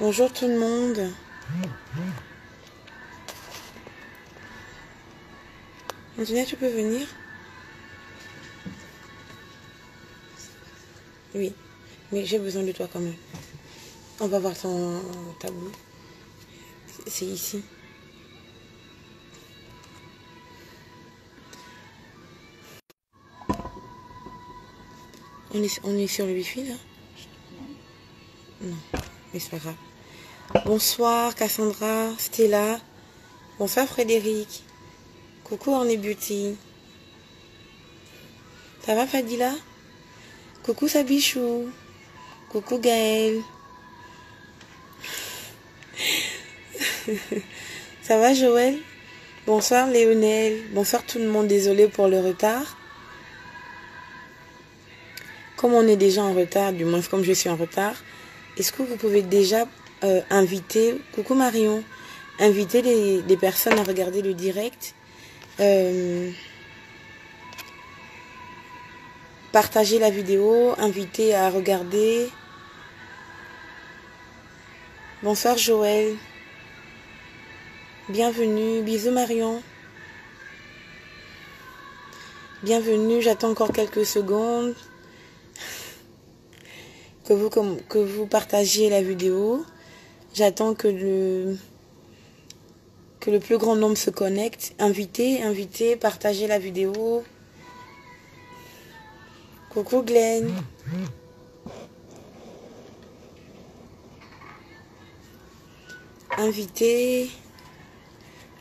Bonjour tout le monde. Antonia, tu peux venir? Oui, mais j'ai besoin de toi quand même. On va voir ton tableau. C'est ici. On est sur le wifi là? Non, mais c'est pas grave. Bonsoir Cassandra, Stella. Bonsoir Frédéric. Coucou Orné Beauty. Ça va Fadila? Coucou Sabichou. Coucou Gaël. Ça va Joël? Bonsoir Léonel. Bonsoir tout le monde, désolé pour le retard. Comme on est déjà en retard, du moins comme je suis en retard, est-ce que vous pouvez déjà inviter, coucou Marion, inviter des personnes à regarder le direct, partager la vidéo, inviter à regarder. Bonsoir Joël. Bienvenue, bisous Marion. Bienvenue, j'attends encore quelques secondes. Que vous partagiez la vidéo. J'attends que le plus grand nombre se connecte. Invitez, partagez la vidéo. Coucou Glenn. Invitez.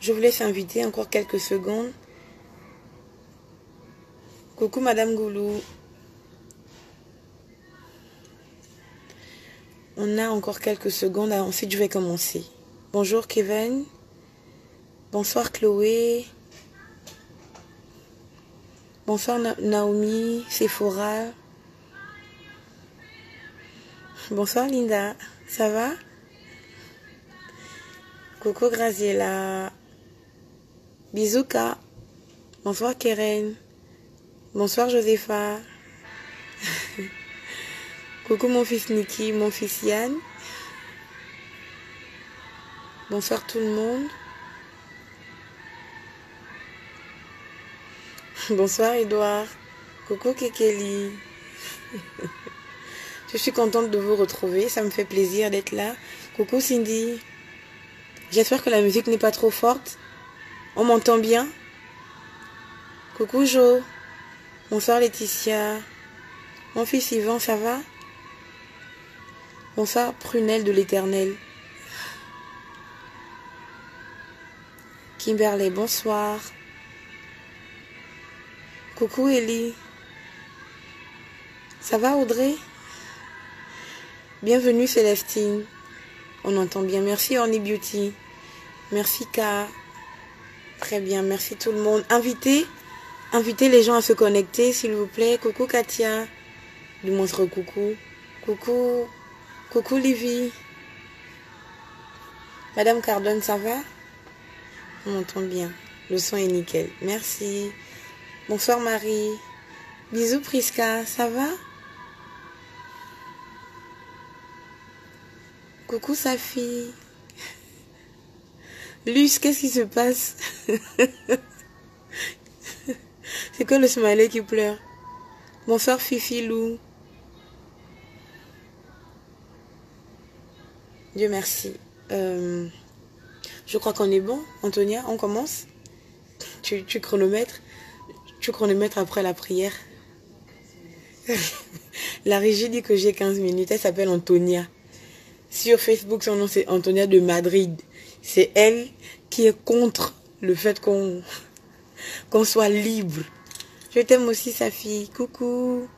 Je vous laisse inviter encore quelques secondes. Coucou Madame Goulou. On a encore quelques secondes, ensuite je vais commencer. Bonjour Kevin. Bonsoir Chloé. Bonsoir Naomi, Sephora. Bonsoir Linda. Ça va? Coucou Graziella. Bisouka. Bonsoir Keren. Bonsoir Josepha. Coucou mon fils Niki, mon fils Yann. Bonsoir tout le monde. Bonsoir Edouard. Coucou Kekeli. Je suis contente de vous retrouver, ça me fait plaisir d'être là. Coucou Cindy. J'espère que la musique n'est pas trop forte. On m'entend bien? Coucou Jo. Bonsoir Laetitia. Mon fils Yvan, ça va? Bonsoir Prunelle de l'Éternel. Kimberley, bonsoir. Coucou Ellie. Ça va Audrey? Bienvenue Célestine. On entend bien. Merci Orny Beauty. Merci K. Très bien, merci tout le monde. Invitez les gens à se connecter s'il vous plaît. Coucou Katia. Du moins coucou. Coucou Livy. Madame Cardone, ça va? On entend bien. Le son est nickel. Merci. Bonsoir Marie. Bisous Priska, ça va? Coucou Safi. Luce, qu'est-ce qui se passe? C'est quoi le smiley qui pleure? Bonsoir Fifi Lou. Dieu merci. Je crois qu'on est bon. Antonia, on commence? Tu chronomètres? Tu chronomètres après la prière? La régie dit que j'ai 15 minutes. Elle s'appelle Antonia. Sur Facebook, son nom c'est Antonia de Madrid. C'est elle qui est contre le fait qu'on soit libre. Je t'aime aussi, sa fille. Coucou.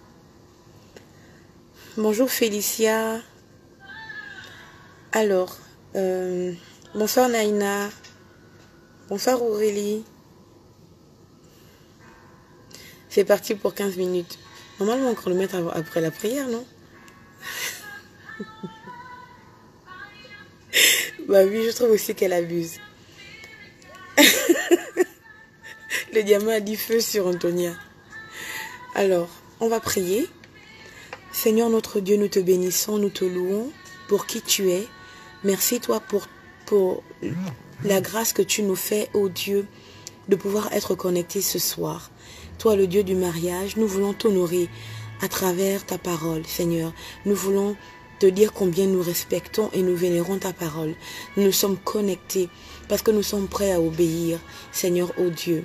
Bonjour Félicia. Alors, bonsoir Naïna. Bonsoir Aurélie. C'est parti pour 15 minutes. Normalement, on le mettre après la prière, non? Bah oui, je trouve aussi qu'elle abuse. Le diamant a dit feu sur Antonia. Alors, on va prier. Seigneur notre Dieu, nous te bénissons, nous te louons pour qui tu es. Merci toi pour la grâce que tu nous fais, ô Dieu, de pouvoir être connectés ce soir. Toi, le Dieu du mariage, nous voulons t'honorer à travers ta parole, Seigneur. Nous voulons te dire combien nous respectons et nous vénérons ta parole. Nous nous sommes connectés parce que nous sommes prêts à obéir, Seigneur, ô Dieu.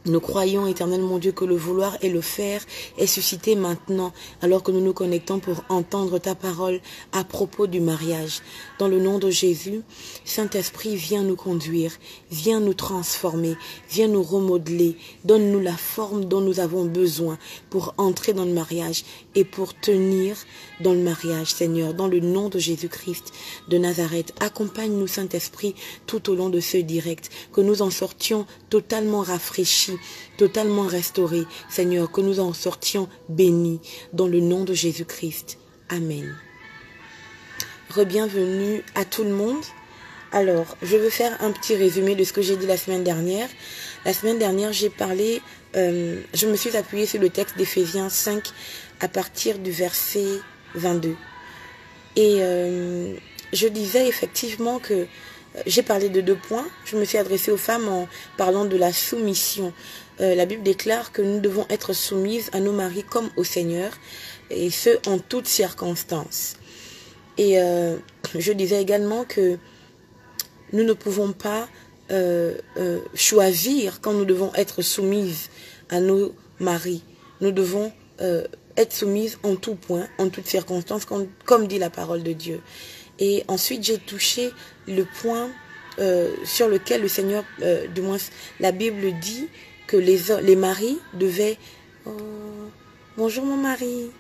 Nous croyons, éternel mon Dieu, que le vouloir et le faire est suscité maintenant, alors que nous nous connectons pour entendre ta parole à propos du mariage. Dans le nom de Jésus, Saint-Esprit, viens nous conduire, viens nous transformer, viens nous remodeler, donne-nous la forme dont nous avons besoin pour entrer dans le mariage et pour tenir dans le mariage, Seigneur, dans le nom de Jésus-Christ de Nazareth. Accompagne-nous, Saint-Esprit, tout au long de ce direct, que nous en sortions totalement rafraîchis, totalement restaurés, Seigneur, que nous en sortions bénis, dans le nom de Jésus-Christ. Amen. Re-bienvenue à tout le monde. Alors, je veux faire un petit résumé de ce que j'ai dit la semaine dernière. La semaine dernière, j'ai parlé, je me suis appuyée sur le texte d'Éphésiens 5 à partir du verset 22. Et je disais effectivement que j'ai parlé de 2 points. Je me suis adressée aux femmes en parlant de la soumission. La Bible déclare que nous devons être soumises à nos maris comme au Seigneur, et ce, en toutes circonstances. Et je disais également que nous ne pouvons pas choisir quand nous devons être soumises à nos maris. Nous devons être soumises en tout point, en toutes circonstances, comme dit la parole de Dieu. Et ensuite, j'ai touché le point sur lequel le Seigneur, du moins la Bible dit que les maris devaient... bonjour mon mari.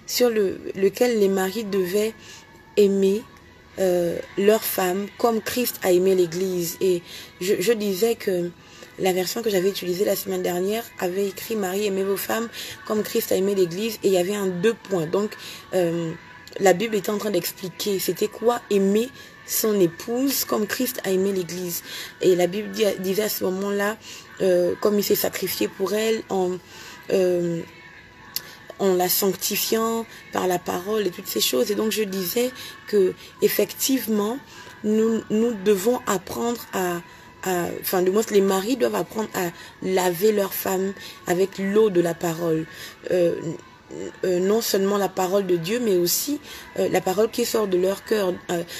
Sur lequel les maris devaient aimer leur femme comme Christ a aimé l'Église. Et je disais que la version que j'avais utilisée la semaine dernière avait écrit « Marie, aimez vos femmes comme Christ a aimé l'Église » et il y avait un 2 points. Donc, la Bible était en train d'expliquer c'était quoi aimer son épouse comme Christ a aimé l'Église. Et la Bible disait à ce moment-là, comme il s'est sacrifié pour elle en la sanctifiant par la parole et toutes ces choses. Et donc je disais que effectivement nous devons apprendre enfin du moins les maris doivent apprendre à laver leurs femmes avec l'eau de la parole. Non seulement la parole de Dieu, mais aussi la parole qui sort de leur cœur,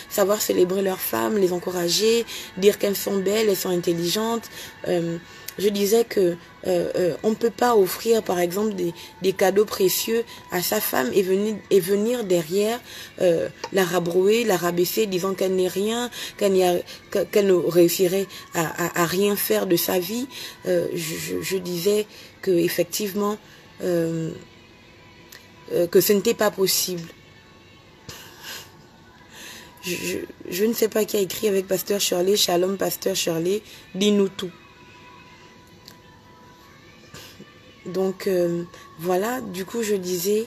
savoir célébrer leurs femmes, les encourager, dire qu'elles sont belles, elles sont intelligentes. Je disais que on ne peut pas offrir par exemple des cadeaux précieux à sa femme et venir derrière la rabrouer, la rabaisser, disant qu'elle n'est rien, qu'elle ne réussirait à rien faire de sa vie. Je disais que effectivement que ce n'était pas possible. Je ne sais pas qui a écrit avec Pasteur Shirley. Shalom Pasteur Shirley, dis-nous tout. Donc voilà, du coup je disais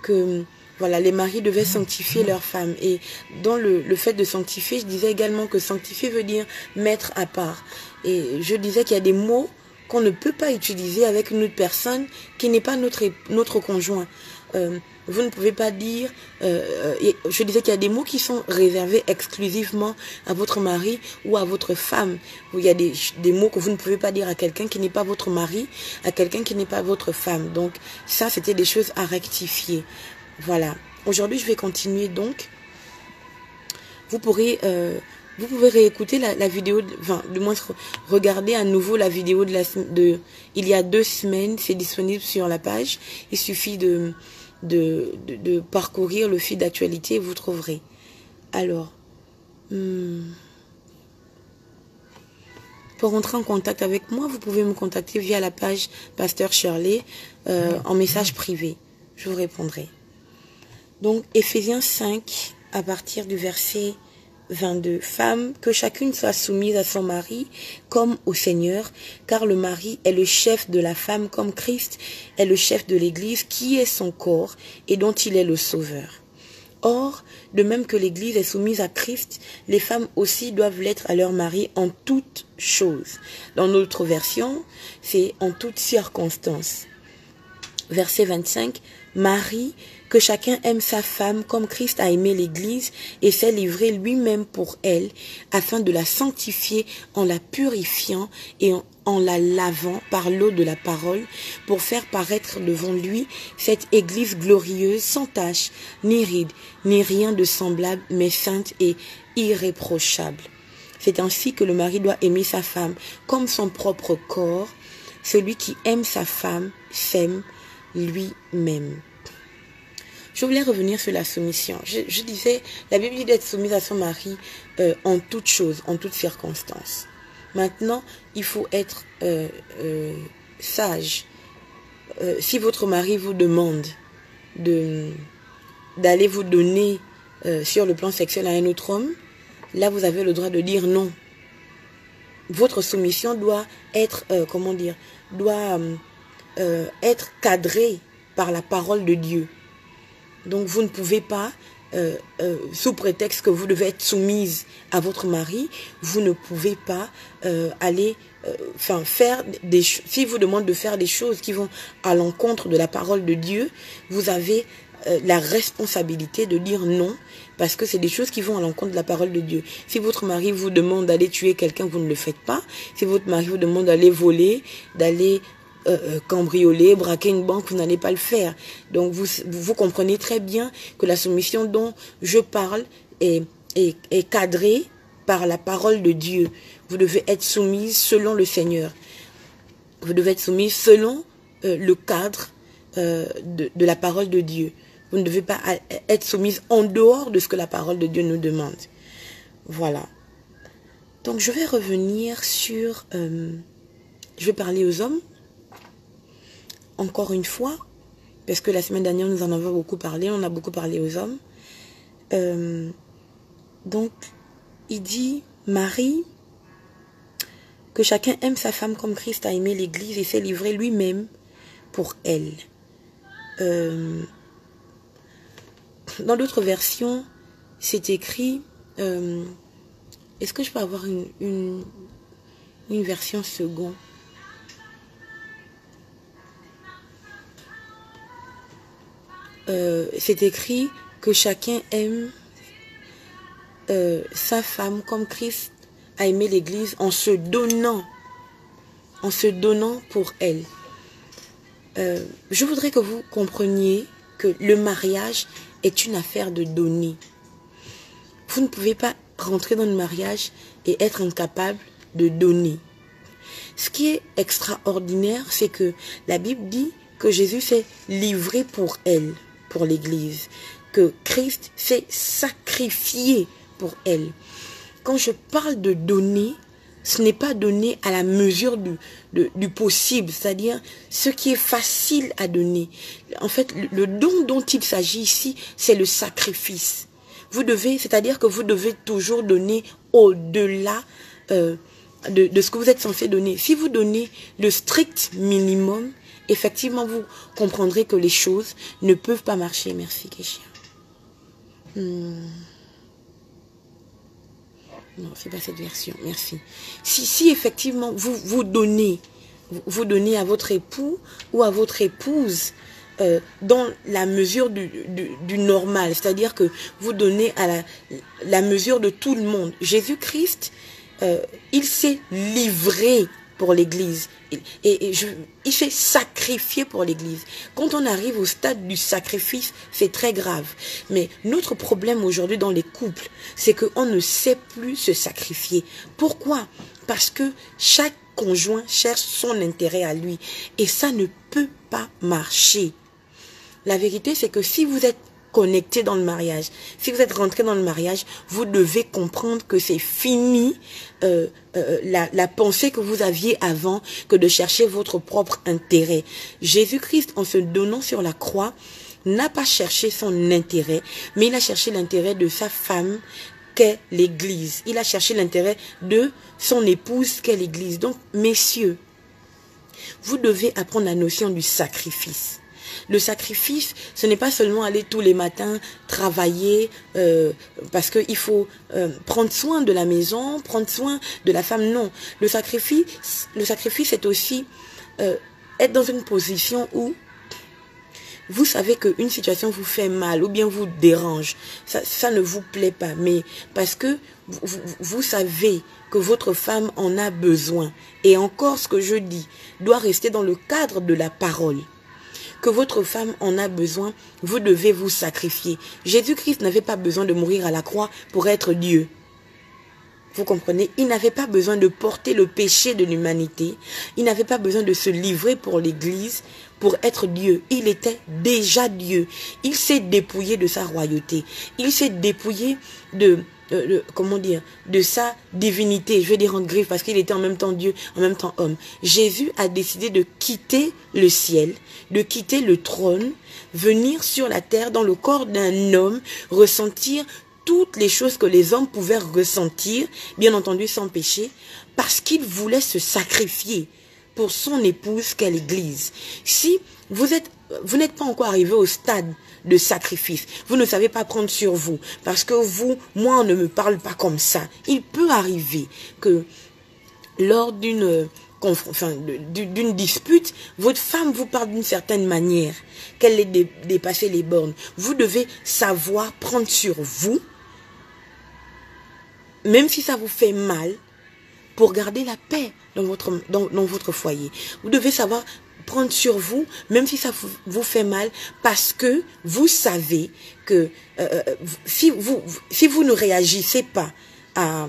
que voilà, les maris devaient sanctifier leurs femmes. Et dans le fait de sanctifier, je disais également que sanctifier veut dire mettre à part. Et je disais qu'il y a des mots qu'on ne peut pas utiliser avec une autre personne qui n'est pas notre conjoint. Vous ne pouvez pas dire, je disais qu'il y a des mots qui sont réservés exclusivement à votre mari ou à votre femme. Il y a des mots que vous ne pouvez pas dire à quelqu'un qui n'est pas votre mari, à quelqu'un qui n'est pas votre femme. Donc ça, c'était des choses à rectifier. Voilà. Aujourd'hui, je vais continuer donc. Vous pouvez réécouter la vidéo, enfin, du moins regarder à nouveau la vidéo il y a 2 semaines. C'est disponible sur la page. Il suffit de parcourir le fil d'actualité et vous trouverez. Alors, pour entrer en contact avec moi, vous pouvez me contacter via la page Pasteur Shirley en message privé. Je vous répondrai. Donc, Éphésiens 5, à partir du verset 22. Femmes, que chacune soit soumise à son mari comme au Seigneur, car le mari est le chef de la femme comme Christ est le chef de l'Église qui est son corps et dont il est le sauveur. Or, de même que l'Église est soumise à Christ, les femmes aussi doivent l'être à leur mari en toutes choses. Dans notre version, c'est en toutes circonstances. verset 25, Marie, que chacun aime sa femme comme Christ a aimé l'Église et s'est livré lui-même pour elle, afin de la sanctifier en la purifiant et en la lavant par l'eau de la parole, pour faire paraître devant lui cette Église glorieuse, sans tache, ni ride, ni rien de semblable, mais sainte et irréprochable. C'est ainsi que le mari doit aimer sa femme comme son propre corps. Celui qui aime sa femme s'aime lui-même. Je voulais revenir sur la soumission. Je disais, la Bible dit d'être soumise à son mari en toutes choses, en toutes circonstances. Maintenant, il faut être sage. Si votre mari vous demande d'aller vous donner sur le plan sexuel à un autre homme, là vous avez le droit de dire non. Votre soumission doit être, être cadrée par la parole de Dieu. Donc vous ne pouvez pas, sous prétexte que vous devez être soumise à votre mari, vous ne pouvez pas faire des choses. Si vous demande de faire des choses qui vont à l'encontre de la parole de Dieu, vous avez la responsabilité de dire non, parce que c'est des choses qui vont à l'encontre de la parole de Dieu. Si votre mari vous demande d'aller tuer quelqu'un, vous ne le faites pas. Si votre mari vous demande d'aller voler, d'aller cambrioler, braquer une banque, vous n'allez pas le faire. Donc vous comprenez très bien que la soumission dont je parle est cadrée par la parole de Dieu. Vous devez être soumise selon le Seigneur. Vous devez être soumise selon le cadre de la parole de Dieu. Vous ne devez pas être soumise en dehors de ce que la parole de Dieu nous demande. Voilà. Donc je vais revenir sur... je vais parler aux hommes. Encore une fois, parce que la semaine dernière, nous en avons beaucoup parlé, on a beaucoup parlé aux hommes. Donc, il dit, Marie, que chacun aime sa femme comme Christ a aimé l'Église et s'est livré lui-même pour elle. Dans d'autres versions, c'est écrit, est-ce que je peux avoir une version seconde? C'est écrit que chacun aime sa femme comme Christ a aimé l'Église en se donnant pour elle. Je voudrais que vous compreniez que le mariage est une affaire de donner. Vous ne pouvez pas rentrer dans le mariage et être incapable de donner. Ce qui est extraordinaire, c'est que la Bible dit que Jésus s'est livré pour elle, pour l'Église, que Christ s'est sacrifié pour elle. Quand je parle de donner, ce n'est pas donner à la mesure du possible, c'est-à-dire ce qui est facile à donner. En fait, le don dont il s'agit ici, c'est le sacrifice. Vous devez, c'est-à-dire que vous devez toujours donner au-delà de ce que vous êtes censé donner. Si vous donnez le strict minimum, effectivement, vous comprendrez que les choses ne peuvent pas marcher. Merci, Kéchia. Non, c'est pas cette version. Merci. Si effectivement, vous donnez à votre époux ou à votre épouse dans la mesure du normal, c'est-à-dire que vous donnez à la mesure de tout le monde. Jésus-Christ, il s'est livré pour l'Église. Il s'est sacrifié pour l'Église. Quand on arrive au stade du sacrifice, c'est très grave. Mais notre problème aujourd'hui dans les couples, c'est qu'on ne sait plus se sacrifier. Pourquoi? Parce que chaque conjoint cherche son intérêt à lui. Et ça ne peut pas marcher. La vérité, c'est que si vous êtes connecté dans le mariage, si vous êtes rentré dans le mariage, vous devez comprendre que c'est fini la pensée que vous aviez avant que de chercher votre propre intérêt. Jésus-Christ, en se donnant sur la croix, n'a pas cherché son intérêt, mais il a cherché l'intérêt de sa femme qu'est l'Église. Il a cherché l'intérêt de son épouse qu'est l'Église. Donc, messieurs, vous devez apprendre la notion du sacrifice. Le sacrifice, ce n'est pas seulement aller tous les matins travailler parce qu'il faut prendre soin de la maison, prendre soin de la femme. Non, le sacrifice est aussi être dans une position où vous savez qu'une situation vous fait mal ou bien vous dérange, ça ne vous plaît pas, mais parce que vous savez que votre femme en a besoin, et encore ce que je dis doit rester dans le cadre de la parole, que votre femme en a besoin, vous devez vous sacrifier. Jésus-Christ n'avait pas besoin de mourir à la croix pour être Dieu. Vous comprenez? Il n'avait pas besoin de porter le péché de l'humanité. Il n'avait pas besoin de se livrer pour l'Église, pour être Dieu. Il était déjà Dieu. Il s'est dépouillé de sa royauté. Il s'est dépouillé comment dire, de sa divinité. Je vais dire en griffe parce qu'il était en même temps Dieu, en même temps homme. Jésus a décidé de quitter le ciel, de quitter le trône, venir sur la terre dans le corps d'un homme, ressentir toutes les choses que les hommes pouvaient ressentir, bien entendu sans péché, parce qu'il voulait se sacrifier pour son épouse qu'est l'Église. Si vous n'êtes pas encore arrivé au stade de sacrifice, vous ne savez pas prendre sur vous, parce que moi on ne me parle pas comme ça. Il peut arriver que lors d'une dispute, votre femme vous parle d'une certaine manière, qu'elle ait dépassé les bornes. Vous devez savoir prendre sur vous, même si ça vous fait mal, pour garder la paix dans votre foyer. Vous devez savoir prendre sur vous, même si ça vous fait mal, parce que vous savez que si vous ne réagissez pas à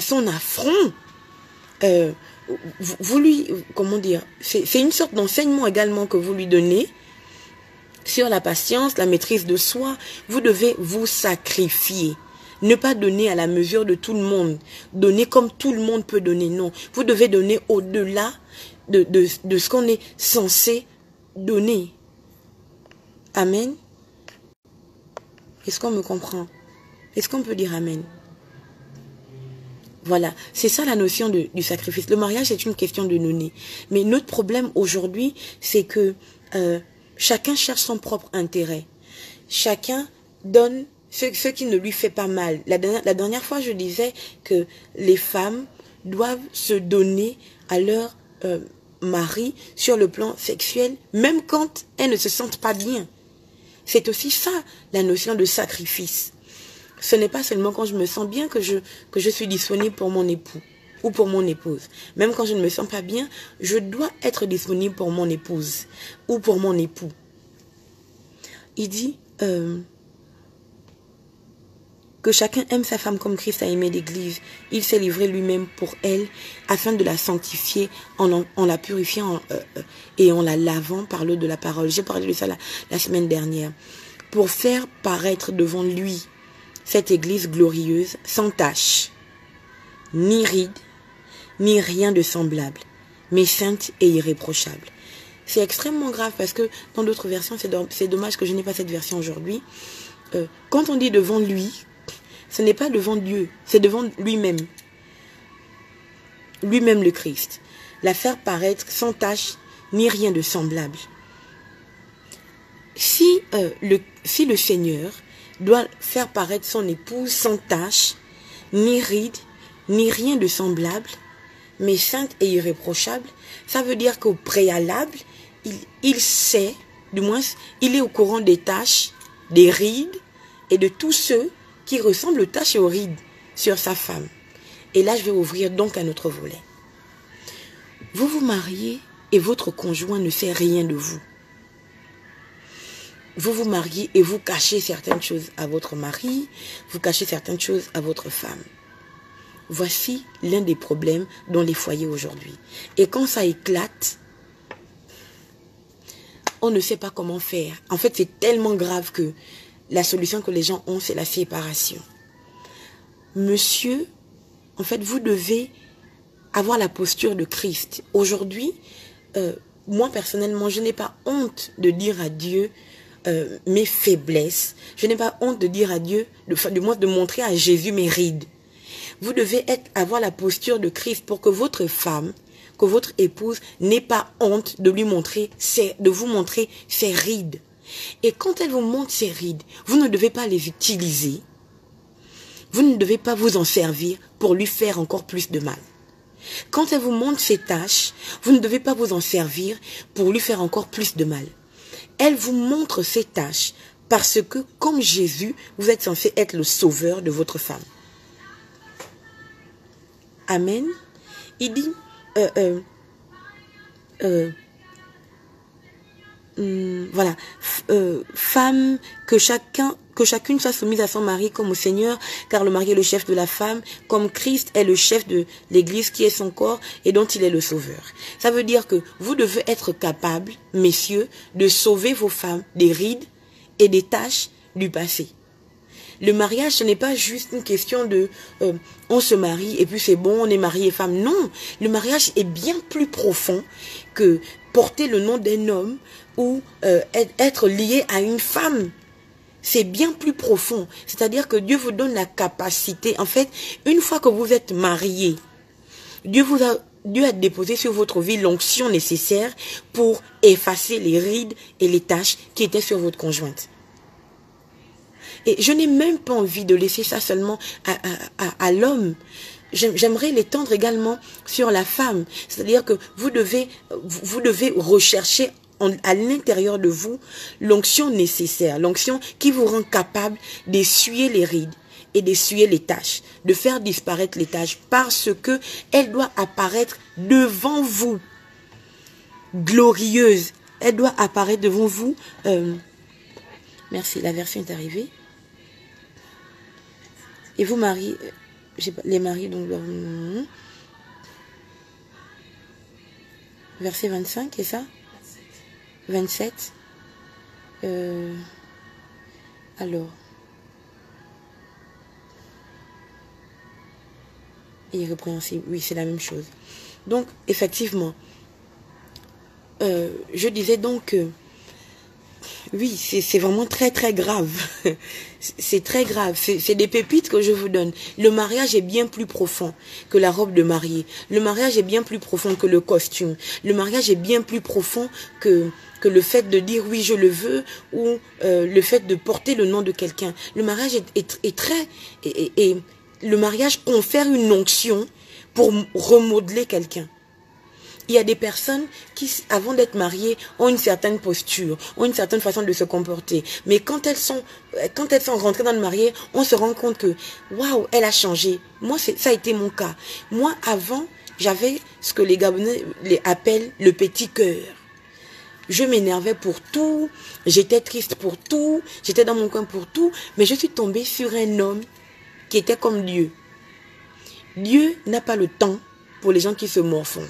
son affront, vous lui, comment dire, c'est une sorte d'enseignement également que vous lui donnez sur la patience, la maîtrise de soi. Vous devez vous sacrifier. Ne pas donner à la mesure de tout le monde. Donner comme tout le monde peut donner. Non. Vous devez donner au-delà de ce qu'on est censé donner. Amen. Est-ce qu'on me comprend? Est-ce qu'on peut dire Amen? Voilà. C'est ça la notion du sacrifice. Le mariage, c'est une question de donner. Mais notre problème aujourd'hui, c'est que chacun cherche son propre intérêt. Chacun donne ce qui ne lui fait pas mal. La dernière fois, je disais que les femmes doivent se donner à leur mari sur le plan sexuel, même quand elles ne se sentent pas bien. C'est aussi ça, la notion de sacrifice. Ce n'est pas seulement quand je me sens bien que je suis disponible pour mon époux ou pour mon épouse. Même quand je ne me sens pas bien, je dois être disponible pour mon épouse ou pour mon époux. Il dit que chacun aime sa femme comme Christ a aimé l'Église. Il s'est livré lui-même pour elle afin de la sanctifier en la purifiant et en la lavant par l'eau de la parole. J'ai parlé de ça la semaine dernière. Pour faire paraître devant lui cette Église glorieuse, sans tache, ni ride, ni rien de semblable, mais sainte et irréprochable. C'est extrêmement grave parce que dans d'autres versions, c'est dommage que je n'ai pas cette version aujourd'hui. Quand on dit devant lui, ce n'est pas devant Dieu, c'est devant lui-même. Lui-même le Christ. La faire paraître sans tache, ni rien de semblable. Si le Seigneur doit faire paraître son épouse sans tache, ni ride, ni rien de semblable, mais sainte et irréprochable, ça veut dire qu'au préalable, il sait, du moins, il est au courant des taches, des rides et de tous ceux qui ressemblent aux taches et aux rides sur sa femme. Et là, je vais ouvrir donc un autre volet. Vous vous mariez et votre conjoint ne sait rien de vous. Vous vous mariez et vous cachez certaines choses à votre mari, vous cachez certaines choses à votre femme. Voici l'un des problèmes dans les foyers aujourd'hui. Et quand ça éclate, on ne sait pas comment faire. En fait, c'est tellement grave que la solution que les gens ont, c'est la séparation. Monsieur, en fait, vous devez avoir la posture de Christ. Aujourd'hui, moi personnellement, je n'ai pas honte de dire à Dieu mes faiblesses. Je n'ai pas honte de dire à Dieu, du moins de montrer à Jésus mes rides. Vous devez avoir la posture de Christ pour que votre femme, que votre épouse n'ait pas honte de vous montrer ses rides. Et quand elle vous montre ses rides, vous ne devez pas les utiliser. Vous ne devez pas vous en servir pour lui faire encore plus de mal. Quand elle vous montre ses tâches, vous ne devez pas vous en servir pour lui faire encore plus de mal. Elle vous montre ses tâches parce que, comme Jésus, vous êtes censé être le sauveur de votre femme. Amen. Il dit, voilà, femme, que chacune soit soumise à son mari comme au Seigneur, car le mari est le chef de la femme, comme Christ est le chef de l'Église qui est son corps et dont il est le sauveur. Ça veut dire que vous devez être capables, messieurs, de sauver vos femmes des rides et des tâches du passé. Le mariage, ce n'est pas juste une question de on se marie et puis c'est bon, on est mari et femme. Non, le mariage est bien plus profond que porter le nom d'un homme ou être lié à une femme. C'est bien plus profond. C'est-à-dire que Dieu vous donne la capacité. En fait, une fois que vous êtes mariés, Dieu a déposé sur votre vie l'onction nécessaire pour effacer les rides et les taches qui étaient sur votre conjointe. Et je n'ai même pas envie de laisser ça seulement à l'homme. J'aimerais l'étendre également sur la femme. C'est-à-dire que vous devez rechercher à l'intérieur de vous l'onction nécessaire, l'onction qui vous rend capable d'essuyer les rides et d'essuyer les taches, de faire disparaître les taches, parce que elle doit apparaître devant vous, glorieuse. Elle doit apparaître devant vous. Merci, la version est arrivée. Et vous maris, les maris, donc, verset 25, c'est ça? 27. Alors. Irrépréhensible, oui, c'est la même chose. Donc, effectivement, je disais donc oui, c'est vraiment très très grave. C'est très grave. C'est des pépites que je vous donne. Le mariage est bien plus profond que la robe de mariée. Le mariage est bien plus profond que le costume. Le mariage est bien plus profond que le fait de dire oui je le veux ou le fait de porter le nom de quelqu'un. Le mariage est très... Et le mariage confère une onction pour remodeler quelqu'un. Il y a des personnes qui, avant d'être mariées, ont une certaine posture, ont une certaine façon de se comporter. Mais quand elles sont rentrées dans le mariage, on se rend compte que, waouh, elle a changé. Moi, ça a été mon cas. Moi, avant, j'avais ce que les Gabonais appellent le petit cœur. Je m'énervais pour tout, j'étais triste pour tout, j'étais dans mon coin pour tout, mais je suis tombée sur un homme qui était comme Dieu. Dieu n'a pas le temps pour les gens qui se morfondent.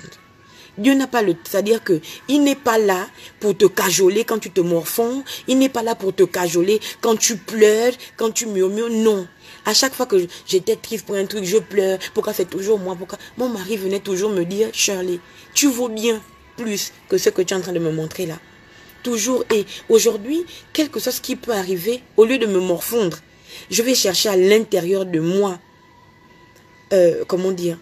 Dieu n'a pas c'est-à-dire que il n'est pas là pour te cajoler quand tu te morfonds, il n'est pas là pour te cajoler quand tu pleures, quand tu murmures, non. À chaque fois que j'étais triste pour un truc, je pleure, pourquoi c'est toujours moi, pourquoi mon mari venait toujours me dire, Shirley, tu vaux bien plus que ce que tu es en train de me montrer là. Toujours, et aujourd'hui, quel que soit ce qui peut arriver, au lieu de me morfondre, je vais chercher à l'intérieur de moi, comment dire,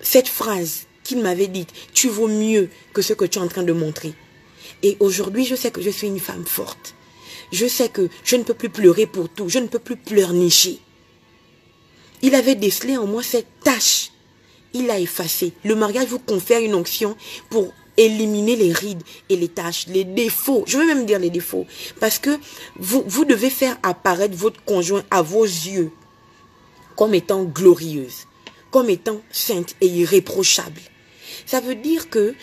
cette phrase qu'il m'avait dit, tu vaux mieux que ce que tu es en train de montrer. Et aujourd'hui, je sais que je suis une femme forte. Je sais que je ne peux plus pleurer pour tout, je ne peux plus pleurnicher. Il avait décelé en moi cette tâche. Il l'a effacée. Le mariage vous confère une onction pour éliminer les rides et les taches, les défauts. Je veux même dire les défauts. Parce que vous devez faire apparaître votre conjoint à vos yeux comme étant glorieuse, comme étant sainte et irréprochable. Ça veut dire que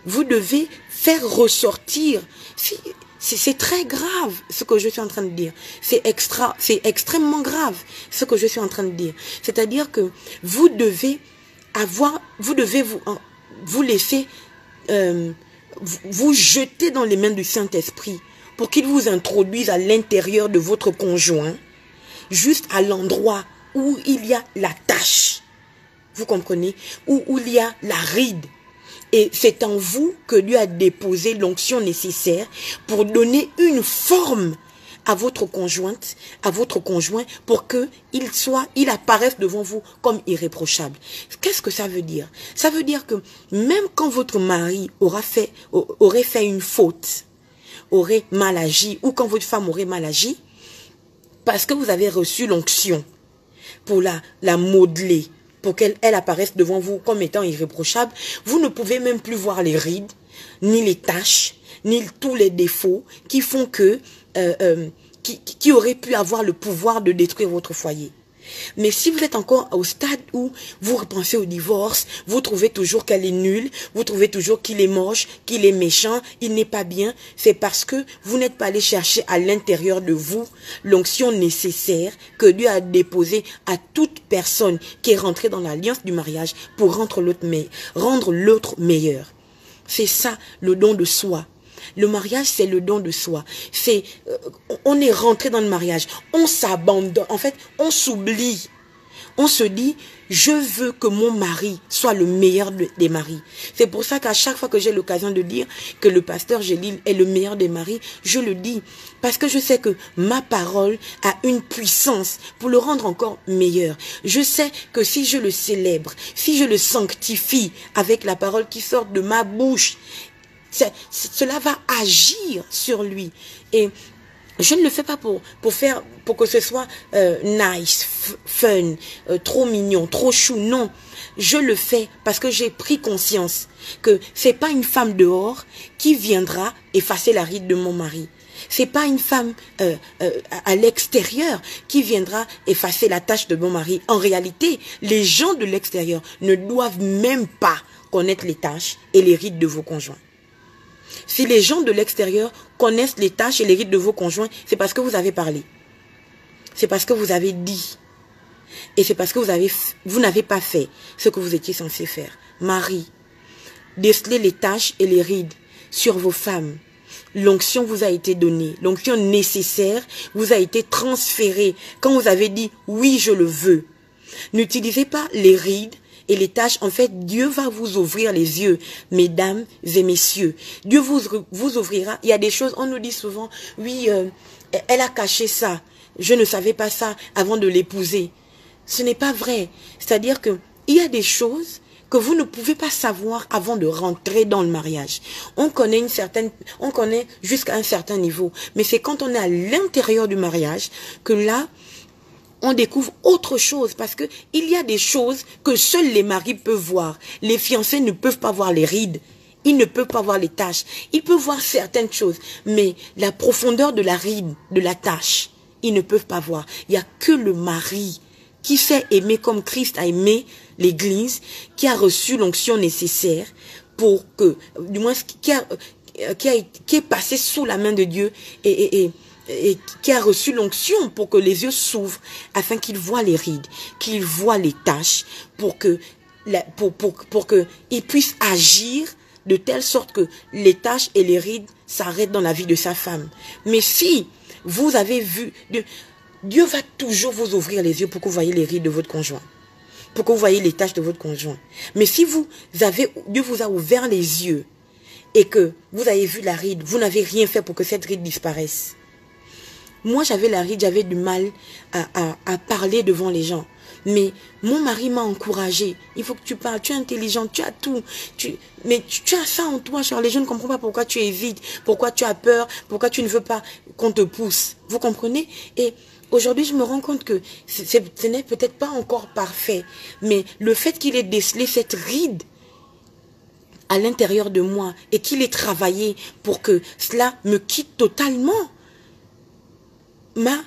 vous devez faire ressortir. C'est très grave ce que je suis en train de dire. C'est extrêmement grave ce que je suis en train de dire. C'est-à-dire que vous devez vous laisser vous jeter dans les mains du Saint-Esprit pour qu'il vous introduise à l'intérieur de votre conjoint, juste à l'endroit où il y a la tache. Vous comprenez? Où il y a la ride. Et c'est en vous que Dieu a déposé l'onction nécessaire pour donner une forme à votre conjointe, à votre conjoint, pour qu'il apparaisse devant vous comme irréprochable. Qu'est-ce que ça veut dire? Ça veut dire que même quand votre mari aurait fait une faute, aurait mal agi, ou quand votre femme aurait mal agi, parce que vous avez reçu l'onction pour la modeler, pour qu'elle apparaisse devant vous comme étant irréprochable, vous ne pouvez même plus voir les rides, ni les tâches, ni tous les défauts qui font que, qui auraient pu avoir le pouvoir de détruire votre foyer. Mais si vous êtes encore au stade où vous repensez au divorce, vous trouvez toujours qu'elle est nulle, vous trouvez toujours qu'il est moche, qu'il est méchant, il n'est pas bien, c'est parce que vous n'êtes pas allé chercher à l'intérieur de vous l'onction nécessaire que Dieu a déposée à toute personne qui est rentrée dans l'alliance du mariage pour rendre l'autre meilleur. C'est ça le don de soi. Le mariage, c'est le don de soi. On est rentré dans le mariage. On s'abandonne. En fait, on s'oublie. On se dit, je veux que mon mari soit le meilleur des maris. C'est pour ça qu'à chaque fois que j'ai l'occasion de dire que le pasteur Gélil est le meilleur des maris, je le dis. Parce que je sais que ma parole a une puissance pour le rendre encore meilleur. Je sais que si je le célèbre, si je le sanctifie avec la parole qui sort de ma bouche, cela va agir sur lui. Et je ne le fais pas pour que ce soit nice, fun, trop mignon, trop chou. Non, je le fais parce que j'ai pris conscience que c'est pas une femme dehors qui viendra effacer la ride de mon mari. C'est pas une femme à l'extérieur qui viendra effacer la tâche de mon mari. En réalité, les gens de l'extérieur ne doivent même pas connaître les tâches et les rides de vos conjoints. Si les gens de l'extérieur connaissent les tâches et les rites de vos conjoints, c'est parce que vous avez parlé. C'est parce que vous avez dit. Et c'est parce que vous n'avez pas fait ce que vous étiez censé faire. Marie, décelez les tâches et les rides sur vos femmes. L'onction vous a été donnée. L'onction nécessaire vous a été transférée quand vous avez dit « oui, je le veux ». N'utilisez pas les rides et les tâches. En fait, Dieu va vous ouvrir les yeux, mesdames et messieurs. Dieu vous ouvrira. Il y a des choses, on nous dit souvent, oui, elle a caché ça. Je ne savais pas ça avant de l'épouser. Ce n'est pas vrai. C'est-à-dire que il y a des choses que vous ne pouvez pas savoir avant de rentrer dans le mariage. On connaît jusqu'à un certain niveau. Mais c'est quand on est à l'intérieur du mariage que là, on découvre autre chose, parce que il y a des choses que seuls les maris peuvent voir. Les fiancés ne peuvent pas voir les rides. Ils ne peuvent pas voir les tâches. Ils peuvent voir certaines choses, mais la profondeur de la ride, de la tâche, ils ne peuvent pas voir. Il n'y a que le mari qui sait aimer comme Christ a aimé l'Église, qui a reçu l'onction nécessaire pour que, du moins, qui est passé sous la main de Dieu et qui a reçu l'onction pour que les yeux s'ouvrent afin qu'il voit les rides, qu'il voit les tâches, pour que il puisse agir de telle sorte que les tâches et les rides s'arrêtent dans la vie de sa femme. Mais si vous avez vu, Dieu va toujours vous ouvrir les yeux pour que vous voyez les rides de votre conjoint, pour que vous voyez les tâches de votre conjoint. Mais si Dieu vous a ouvert les yeux et que vous avez vu la ride, vous n'avez rien fait pour que cette ride disparaisse. Moi, j'avais la ride, j'avais du mal à parler devant les gens. Mais mon mari m'a encouragée. Il faut que tu parles, tu es intelligente, tu as tout. Mais tu as ça en toi, Charles. Je ne comprends pas pourquoi tu hésites, pourquoi tu as peur, pourquoi tu ne veux pas qu'on te pousse. Vous comprenez? Et aujourd'hui, je me rends compte que ce n'est peut-être pas encore parfait. Mais le fait qu'il ait décelé cette ride à l'intérieur de moi et qu'il ait travaillé pour que cela me quitte totalement, m'a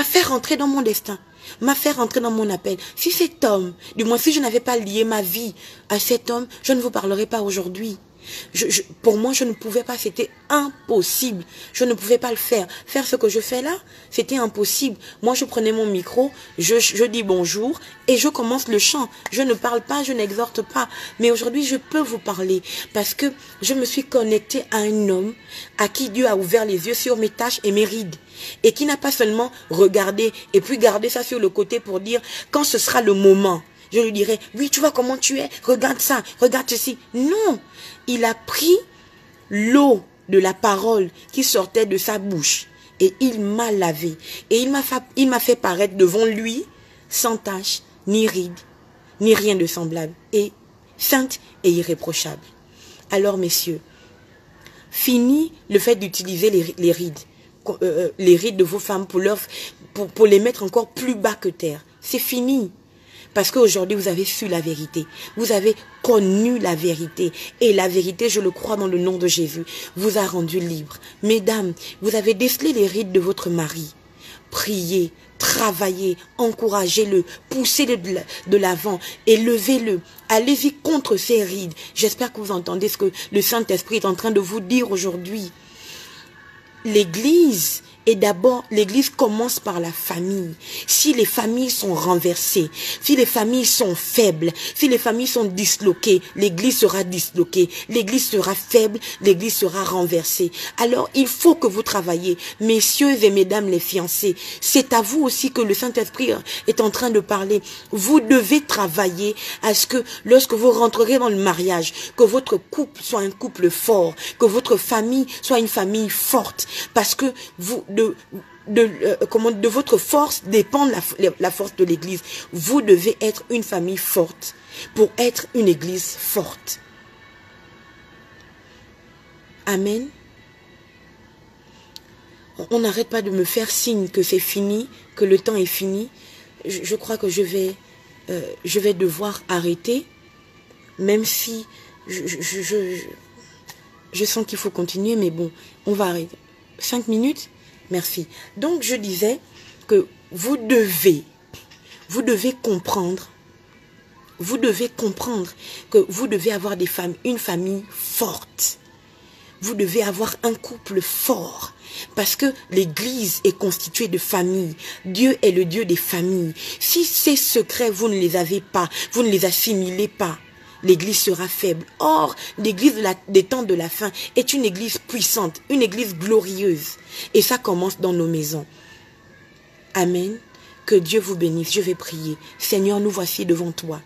fait rentrer dans mon destin, m'a fait rentrer dans mon appel. Si cet homme, du moins si je n'avais pas lié ma vie à cet homme, je ne vous parlerai pas aujourd'hui. Pour moi, je ne pouvais pas, c'était impossible. Je ne pouvais pas le faire. Faire ce que je fais là, c'était impossible. Moi, je prenais mon micro, je dis bonjour et je commence le chant. Je ne parle pas, je n'exhorte pas. Mais aujourd'hui, je peux vous parler parce que je me suis connectée à un homme à qui Dieu a ouvert les yeux sur mes tâches et mes rides. Et qui n'a pas seulement regardé et puis gardé ça sur le côté pour dire quand ce sera le moment. Je lui dirais, oui, tu vois comment tu es, regarde ça, regarde ceci. Non, il a pris l'eau de la parole qui sortait de sa bouche et il m'a lavé. Et il m'a fait paraître devant lui sans tache, ni ride, ni rien de semblable, et sainte et irréprochable. Alors, messieurs, fini le fait d'utiliser les rides de vos femmes pour les mettre encore plus bas que terre. C'est fini. Parce qu'aujourd'hui, vous avez su la vérité. Vous avez connu la vérité. Et la vérité, je le crois dans le nom de Jésus, vous a rendu libre. Mesdames, vous avez décelé les rides de votre mari. Priez, travaillez, encouragez-le, poussez-le de l'avant, élevez-le. Allez-y contre ces rides. J'espère que vous entendez ce que le Saint-Esprit est en train de vous dire aujourd'hui. L'Église, et d'abord, l'Église commence par la famille. Si les familles sont renversées, si les familles sont faibles, si les familles sont disloquées, l'Église sera disloquée, l'Église sera faible, l'Église sera renversée. Alors, il faut que vous travaillez, messieurs et mesdames les fiancés. C'est à vous aussi que le Saint-Esprit est en train de parler. Vous devez travailler à ce que, lorsque vous rentrerez dans le mariage, que votre couple soit un couple fort, que votre famille soit une famille forte, parce que vous de votre force dépend la force de l'Église. Vous devez être une famille forte pour être une Église forte. Amen. On n'arrête pas de me faire signe que c'est fini, que le temps est fini. Je crois que je vais devoir arrêter, même si je sens qu'il faut continuer, mais bon, on va arrêter. 5 minutes. Merci. Donc, je disais que vous devez comprendre que vous devez avoir une famille forte. Vous devez avoir un couple fort. Parce que l'Église est constituée de familles. Dieu est le Dieu des familles. Si ces secrets, vous ne les avez pas, vous ne les assimilez pas, l'Église sera faible. Or, l'Église des temps de la fin est une Église puissante, une Église glorieuse. Et ça commence dans nos maisons. Amen. Que Dieu vous bénisse. Je vais prier. Seigneur, nous voici devant toi.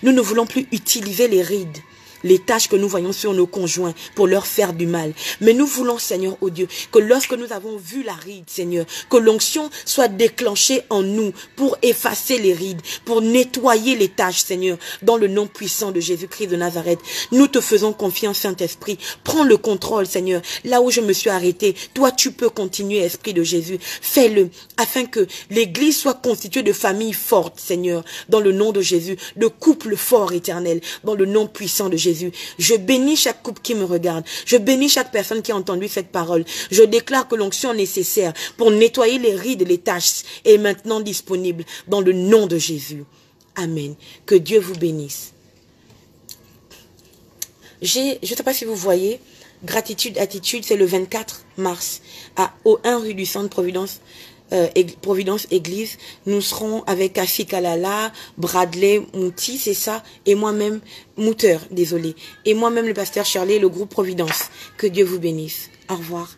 Nous ne voulons plus utiliser les rides, les tâches que nous voyons sur nos conjoints pour leur faire du mal. Mais nous voulons, Seigneur, oh Dieu, que lorsque nous avons vu la ride, Seigneur, que l'onction soit déclenchée en nous pour effacer les rides, pour nettoyer les tâches, Seigneur, dans le nom puissant de Jésus-Christ de Nazareth. Nous te faisons confiance, Saint-Esprit. Prends le contrôle, Seigneur. Là où je me suis arrêté, toi, tu peux continuer, Esprit de Jésus. Fais-le, afin que l'Église soit constituée de familles fortes, Seigneur, dans le nom de Jésus, de couples forts, éternels, dans le nom puissant de Jésus. Je bénis chaque couple qui me regarde. Je bénis chaque personne qui a entendu cette parole. Je déclare que l'onction nécessaire pour nettoyer les rides et les taches est maintenant disponible dans le nom de Jésus. Amen. Que Dieu vous bénisse. Je ne sais pas si vous voyez, Gratitude, Attitude, c'est le 24 mars au 1 rue du Centre Providence. Providence Église, nous serons avec Afi Kalala, Bradley Mouti, c'est ça, et moi-même, Mouteur, désolé, et moi-même le pasteur Charlie, le groupe Providence. Que Dieu vous bénisse. Au revoir.